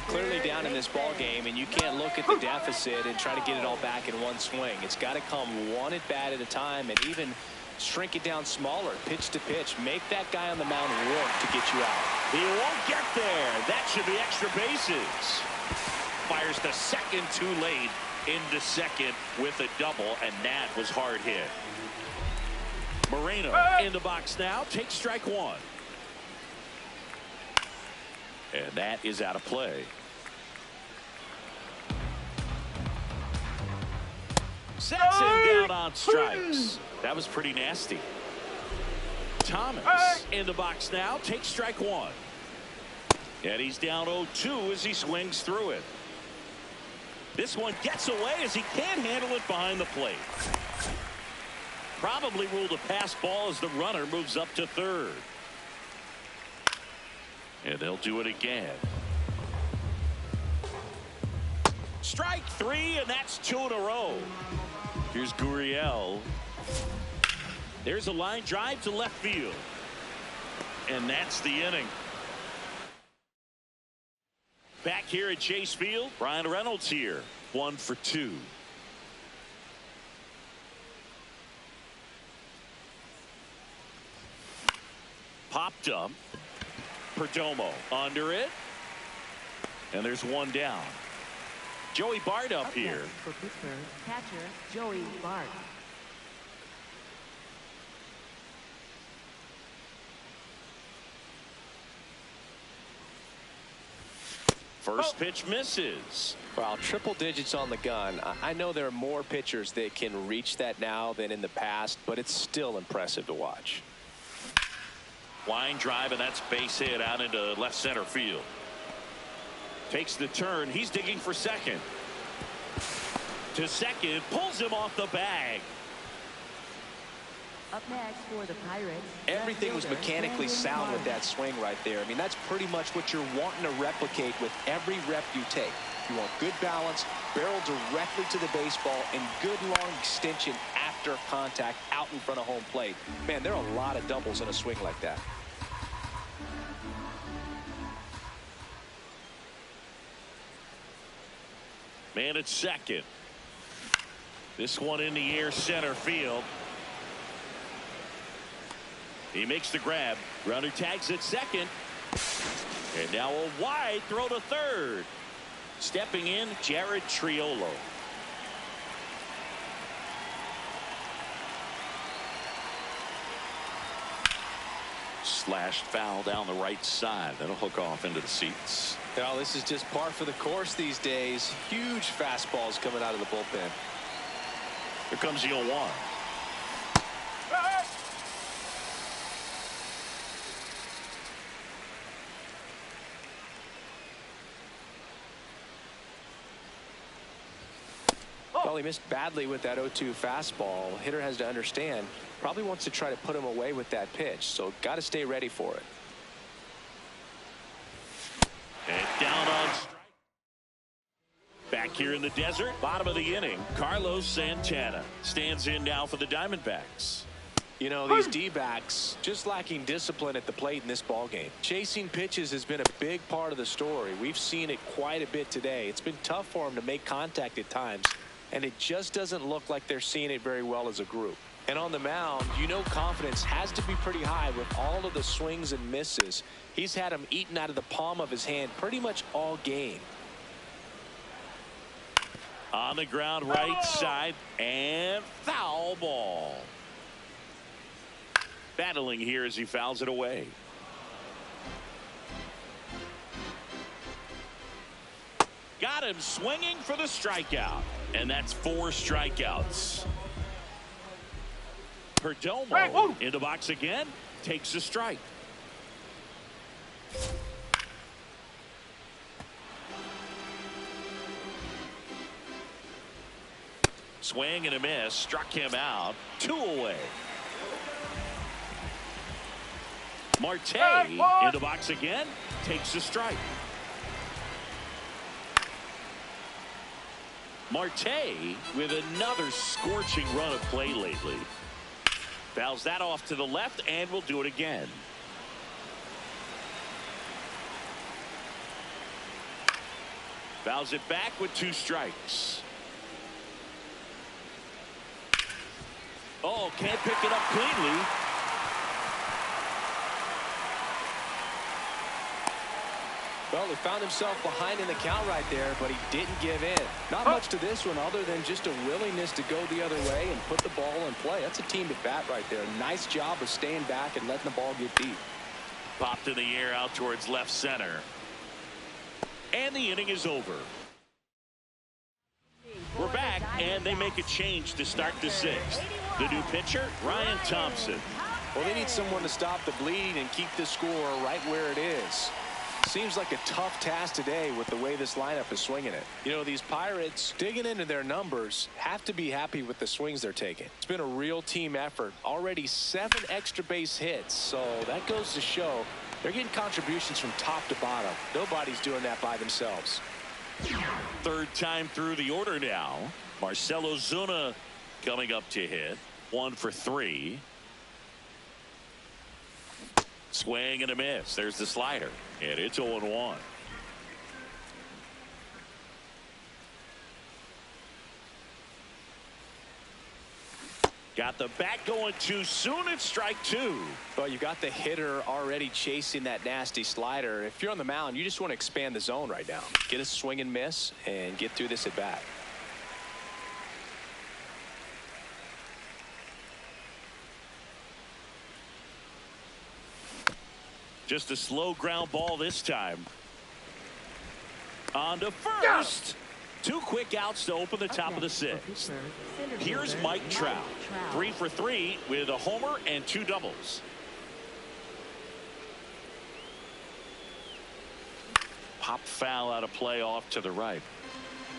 Clearly down in this ball game, and you can't look at the deficit and try to get it all back in one swing. It's got to come 1 at bat at a time, and even shrink it down smaller, pitch to pitch. Make that guy on the mound work to get you out. He won't get there. That should be extra bases. Fires the second too late into second with a double, and that was hard hit. Moreno in the box now. Takes strike 1. And that is out of play. Sets him down on strikes. That was pretty nasty. Thomas in the box now. Takes strike one. And he's down 0-2 as he swings through it. This one gets away as he can't handle it behind the plate. Probably ruled a pass ball as the runner moves up to third. And they'll do it again. Strike three, and that's 2 in a row. Here's Gurriel. There's a line drive to left field. And that's the inning. Back here at Chase Field, Brian Reynolds here. 1 for 2. Popped up. Perdomo under it. And there's one down. Joey Bart up here. For Pittsburgh, catcher Joey Bart. First pitch misses. Well, triple digits on the gun. I know there are more pitchers that can reach that now than in the past, but it's still impressive to watch. Line drive, and that's base hit out into left center field. Takes the turn. He's digging for second. To second, pulls him off the bag. Up next for the Pirates. Everything was mechanically sound with that swing right there. I mean, that's pretty much what you're wanting to replicate with every rep you take. You want good balance, barrel directly to the baseball, and good long extension after contact out in front of home plate. Man, there are a lot of doubles in a swing like that. Man at second. This one in the air center field. He makes the grab. Runner tags at second. And now a wide throw to third. Stepping in, Jared Triolo. Slashed foul down the right side. That'll hook off into the seats. Well, this is just par for the course these days. Huge fastballs coming out of the bullpen. Here comes the 0-1. Well, he missed badly with that 0-2 fastball. Hitter has to understand, probably wants to try to put him away with that pitch, so got to stay ready for it. And down on strike. Back here in the desert, bottom of the inning, Carlos Santana stands in now for the Diamondbacks. You know, these D-backs just lacking discipline at the plate in this ballgame. Chasing pitches has been a big part of the story. We've seen it quite a bit today. It's been tough for them to make contact at times, and it just doesn't look like they're seeing it very well as a group. And on the mound, you know, confidence has to be pretty high with all of the swings and misses. He's had them eaten out of the palm of his hand pretty much all game. On the ground, right side, and foul ball. Battling here as he fouls it away. Got him swinging for the strikeout. And that's 4 strikeouts. Perdomo in the box again. Takes a strike. Swing and a miss. Struck him out. 2 away. Marte in the box again. Takes a strike. Marte with another scorching run of play lately. Fouls that off to the left and will do it again. Fouls it back with 2 strikes. Oh, can't pick it up cleanly. Well, he found himself behind in the count right there, but he didn't give in. Not much to this one other than just a willingness to go the other way and put the ball in play. That's a team at bat right there. Nice job of staying back and letting the ball get deep. Popped in the air out towards left center. And the inning is over. We're back, and they make a change to start the sixth. The new pitcher, Ryan Thompson. Well, they need someone to stop the bleed and keep the score right where it is. Seems like a tough task today with the way this lineup is swinging it. You know, these Pirates, digging into their numbers, have to be happy with the swings they're taking. It's been a real team effort. Already 7 extra base hits, so that goes to show they're getting contributions from top to bottom. Nobody's doing that by themselves. Third time through the order now. Marcell Ozuna coming up to hit. 1 for 3. Swing and a miss. There's the slider. And it's 0-1. Got the bat going too soon. It's strike 2. Well, you got the hitter already chasing that nasty slider. If you're on the mound, you just want to expand the zone right now. Get a swing and miss and get through this at bat. Just a slow ground ball this time. On to first. 2 quick outs to open the top of the 6th. Here's Mike Trout. 3 for 3 with a homer and 2 doubles. Pop foul out of play off to the right.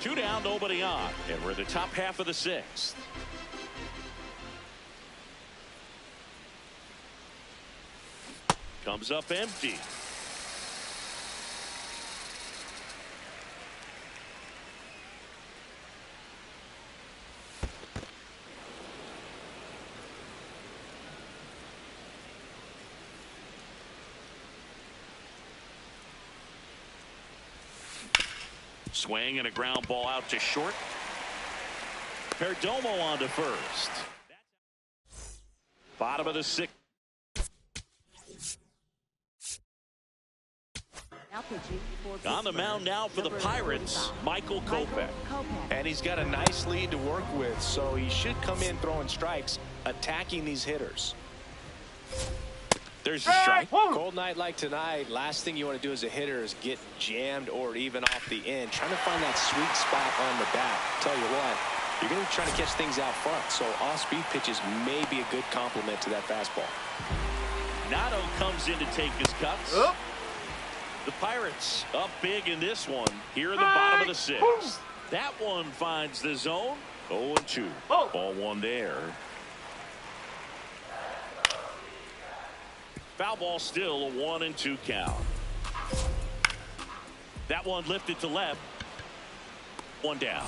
2 down, nobody on. And we're in the top half of the 6th. Comes up empty. Swing and a ground ball out to short. Perdomo on to first. Bottom of the 6th. On the mound now for the Pirates, Michael Kopech. And he's got a nice lead to work with, so he should come in throwing strikes, attacking these hitters. There's the strike. Cold night like tonight, last thing you want to do as a hitter is get jammed or even off the end. Trying to find that sweet spot on the bat. Tell you what, you're going to be trying to catch things out front, so off-speed pitches may be a good complement to that fastball. Nato comes in to take his cuts. The Pirates up big in this one here in the bottom of the 6th. That one finds the zone. 0-2. Ball 1 there. Foul ball still a 1-2 count. That one lifted to left. 1 down.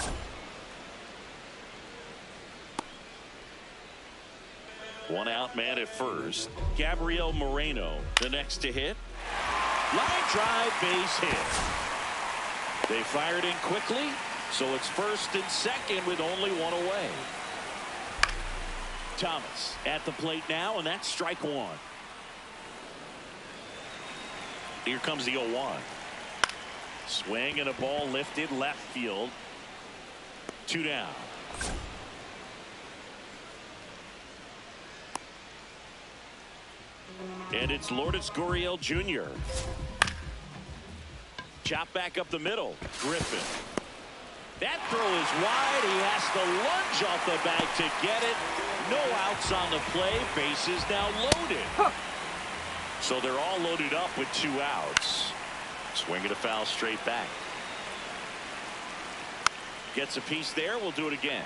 One out man at first. Gabriel Moreno the next to hit. Line drive, base hit. They fired in quickly, so it's first and second with only 1 away. Thomas at the plate now, and that's strike 1. Here comes the 0-1. Swing and a ball lifted left field. 2 down. And it's Lourdes Gurriel Jr. Chop back up the middle. Griffin. That throw is wide. He has to lunge off the bag to get it. No outs on the play. Bases now loaded. So they're all loaded up with 2 outs. Swing and a foul straight back. Gets a piece there. We'll do it again.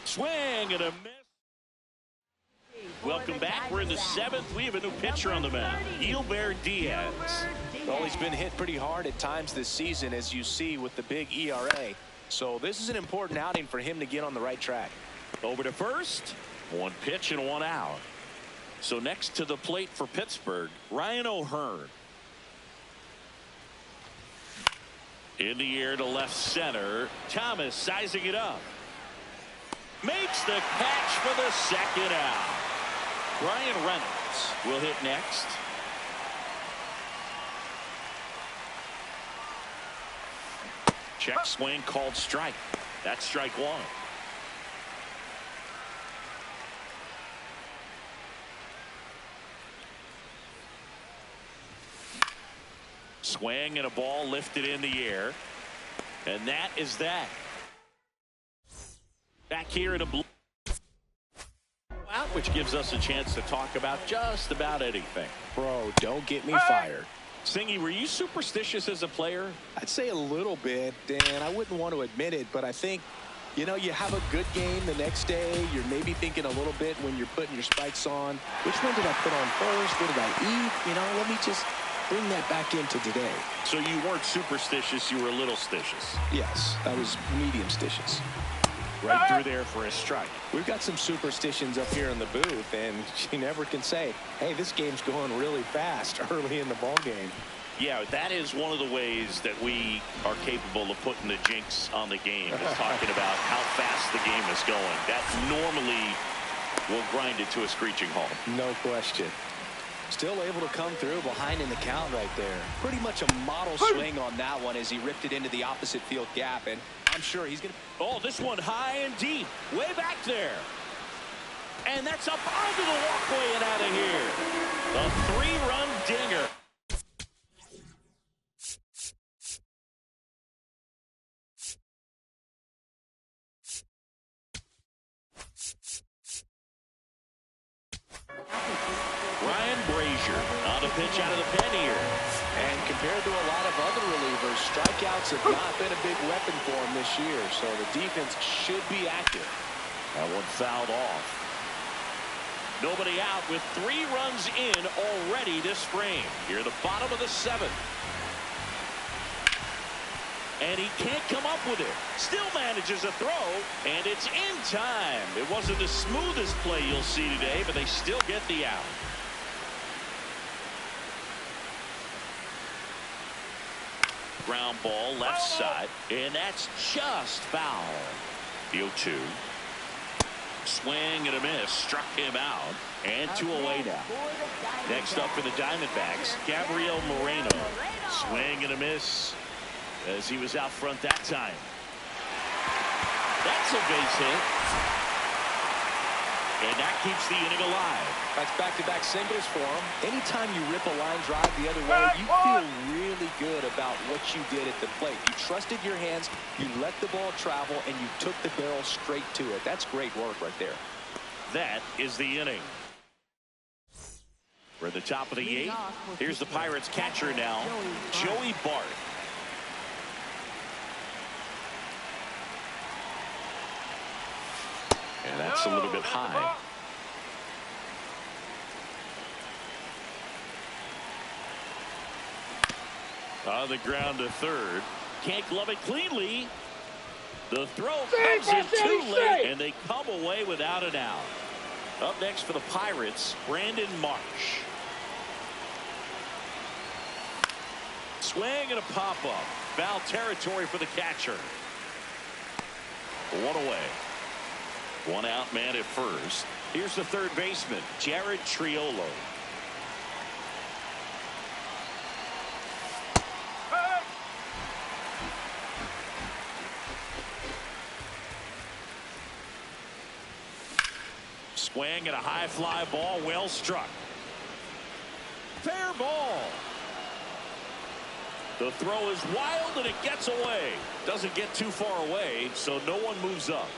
Swing and a miss. Welcome back. We're in the 7th. We have a new pitcher on the mound, Gilbert Diaz. Well, he's been hit pretty hard at times this season, as you see with the big ERA. So this is an important outing for him to get on the right track. Over to first. 1 pitch and 1 out. So next to the plate for Pittsburgh, Ryan O'Hearn. In the air to left center. Thomas sizing it up. Makes the catch for the 2nd out. Brian Reynolds will hit next. Check swing called strike. That's strike 1. Swing and a ball lifted in the air. And that is that. Back here in a blue out, which gives us a chance to talk about just about anything. Bro, don't get me fired. Singy, were you superstitious as a player? I'd say a little bit, Dan. I wouldn't want to admit it, but I think, you know, you have a good game the next day. You're maybe thinking a little bit when you're putting your spikes on. Which one did I put on first? What did I eat? You know, let me just bring that back into today. So you weren't superstitious, you were a little stitious. Yes, I was medium stitious. Right through there for a strike. We've got some superstitions up here in the booth, and you never can say, hey, this game's going really fast early in the ball game. Yeah, that is one of the ways that we are capable of putting the jinx on the game, is talking about how fast the game is going. That normally will grind it to a screeching halt. No question. Still able to come through behind in the count right there. Pretty much a model swing on that one as he ripped it into the opposite field gap, and I'm sure he's going to... Oh, this one high and deep, way back there. And that's up onto the walkway and out of here. A three-run dinger. Pitch out of the pen here. And compared to a lot of other relievers, strikeouts have not been a big weapon for him this year, so the defense should be active. That one fouled off. Nobody out with 3 runs in already this frame. Here at the bottom of the 7th. And he can't come up with it. Still manages a throw, and it's in time. It wasn't the smoothest play you'll see today, but they still get the out. Ground ball left side, and that's just foul. The 0-2. Swing and a miss, struck him out, and 2 away now. Next up for the Diamondbacks, Gabriel Moreno. Swing and a miss as he was out front that time. That's a base hit. And that keeps the inning alive. That's back-to-back singles for him. Anytime you rip a line drive the other way, you feel really good about what you did at the plate. You trusted your hands, you let the ball travel, and you took the barrel straight to it. That's great work right there. That is the inning. We're at the top of the 8th. Here's the Pirates catcher now, Joey Bart. And that's a little bit high. On the ground to third. Can't glove it cleanly. The throw comes in too late, and they come away without an out. Up next for the Pirates, Brandon Marsh. Swing and a pop-up. Foul territory for the catcher. 1 away. 1 out man at first. Here's the third baseman, Jared Triolo. Swing and a high fly ball, well struck. Fair ball. The throw is wild and it gets away. Doesn't get too far away, so no one moves up.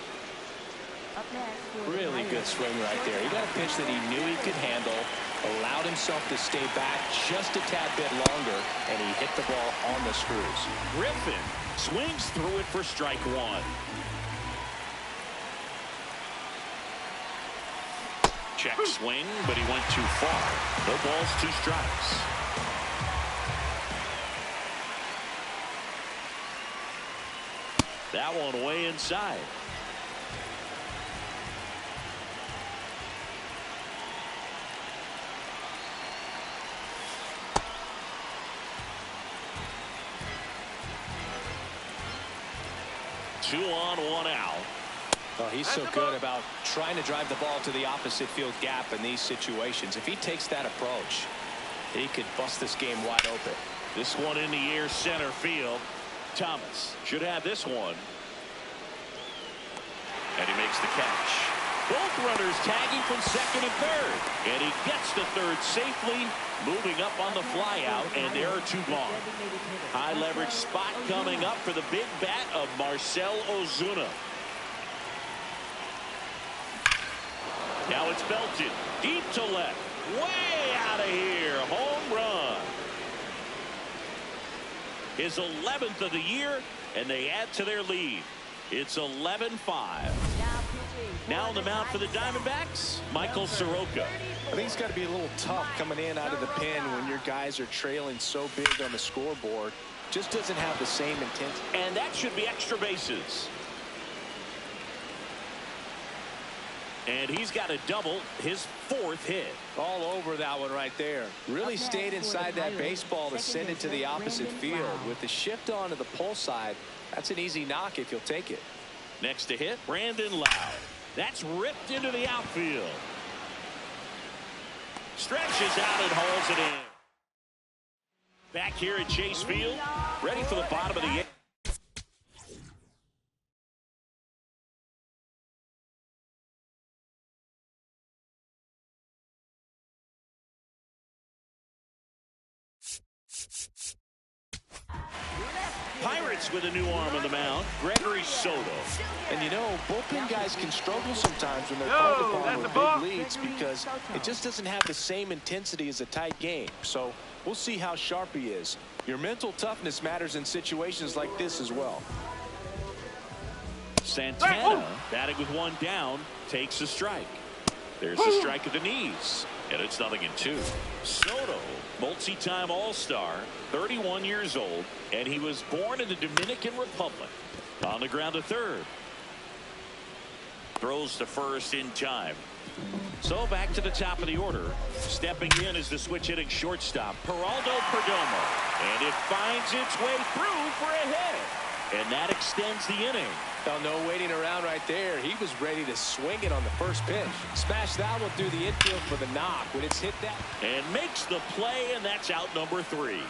Really good swing right there. He got a pitch that he knew he could handle, allowed himself to stay back just a tad bit longer, and he hit the ball on the screws. Griffin swings through it for strike 1. Check swing, but he went too far. No balls, 2 strikes. That one way inside. Two on, 1 out. Well, he's so good about trying to drive the ball to the opposite field gap in these situations. If he takes that approach, he could bust this game wide open. This one in the air, center field. Thomas should have this one. And he makes the catch. Both runners tagging from second and third. And he gets to third safely, moving up on the flyout, and there are two gone. High leverage spot coming up for the big bat of Marcell Ozuna. Now it's belted deep to left. Way out of here. Home run. His 11th of the year, and they add to their lead. It's 11-5. Now on the mound for the Diamondbacks, Michael Soroka. I think it's got to be a little tough coming in out of the pen when your guys are trailing so big on the scoreboard. Just doesn't have the same intensity. And that should be extra bases. And he's got a double, his 4th hit. All over that one right there. Really stayed inside that baseball to send it to the opposite field. With the shift on to the pull side, that's an easy knock if you'll take it. Next to hit, Brandon Lowe. That's ripped into the outfield. Stretches out and hauls it in. Back here at Chase Field, ready for the bottom of the 8th. Pirates with a new arm on the mound, Gregory Soto. And you know, bullpen guys can struggle sometimes when they're called upon with big leads because it just doesn't have the same intensity as a tight game. So we'll see how sharp he is. Your mental toughness matters in situations like this as well. Santana, batting with one down, takes a strike. There's a strike at the knees, and it's 0-2. Soto, multi-time All-Star, 31 years old, and he was born in the Dominican Republic. On the ground to third. Throws to first in time. So back to the top of the order. Stepping in is the switch-hitting shortstop, Geraldo Perdomo. And it finds its way through for a hit. And that extends the inning. Well, no waiting around right there. He was ready to swing it on the first pitch. Smash that one through the infield for the knock when it's hit that. And makes the play, and that's out number 3.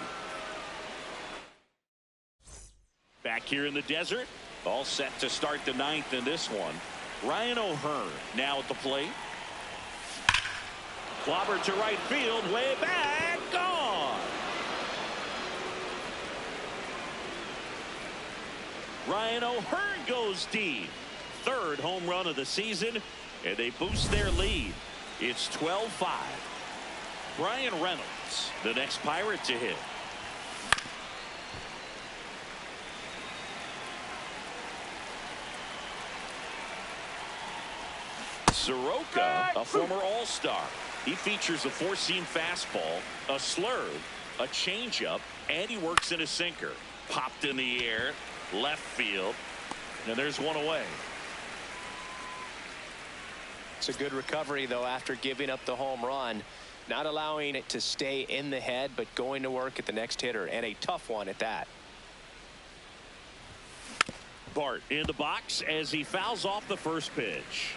Back here in the desert, all set to start the 9th in this one. Ryan O'Hearn now at the plate. Clobber to right field, way back, gone. Ryan O'Hearn goes deep. 3rd home run of the season, and they boost their lead. It's 12-5. Brian Reynolds, the next Pirate to hit. Soroka, a former All-Star. He features a 4-seam fastball, a slurve, a changeup, and he works in a sinker. Popped in the air, left field, and there's one away. It's a good recovery, though, after giving up the home run. Not allowing it to stay in the head, but going to work at the next hitter, and a tough one at that. Bart in the box as he fouls off the first pitch.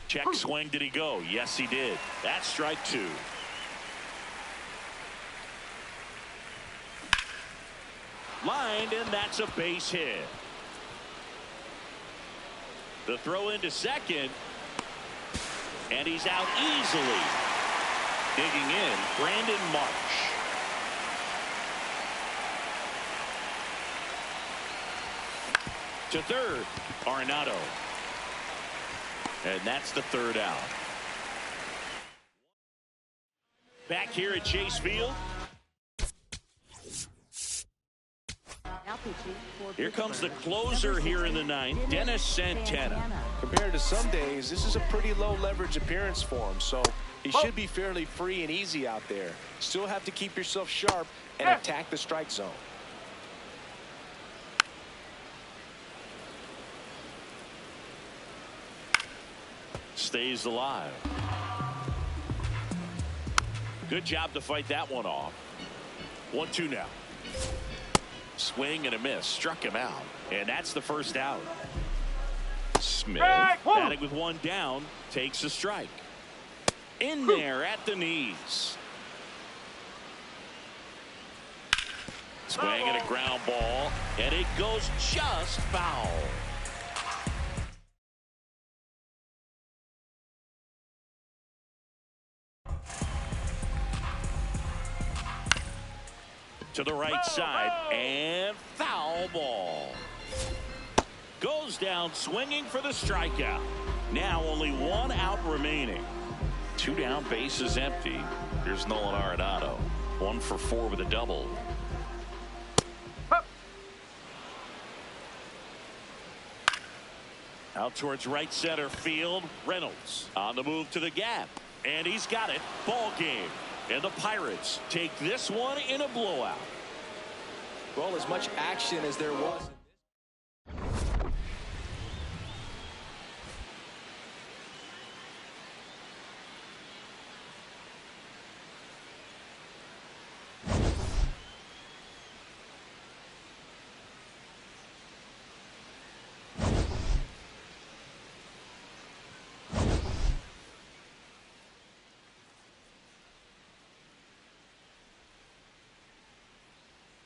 Check swing. Did he go? Yes, he did. That's strike 2. Lined, and that's a base hit. The throw into second, and he's out easily. Digging in, Brandon Marsh. To third, Arenado. And that's the 3rd out. Back here at Chase Field. Here comes the closer here in the 9th, Dennis Santana. Compared to some days, this is a pretty low leverage appearance for him, so he should be fairly free and easy out there. Still have to keep yourself sharp and attack the strike zone. Stays alive. Good job to fight that one off. 1-2 now. Swing and a miss. Struck him out. And that's the first out. Smith, batting with one down, takes a strike. In there at the knees. Swing and a ground ball. And it goes just foul. To the right side, and foul ball. Goes down swinging for the strikeout. Now only one out remaining. 2 down, bases empty. Here's Nolan Arenado. 1 for 4 with a double. Out towards right center field. Reynolds on the move to the gap. And he's got it. Ball game. And the Pirates take this one in a blowout. Well, as much action as there was.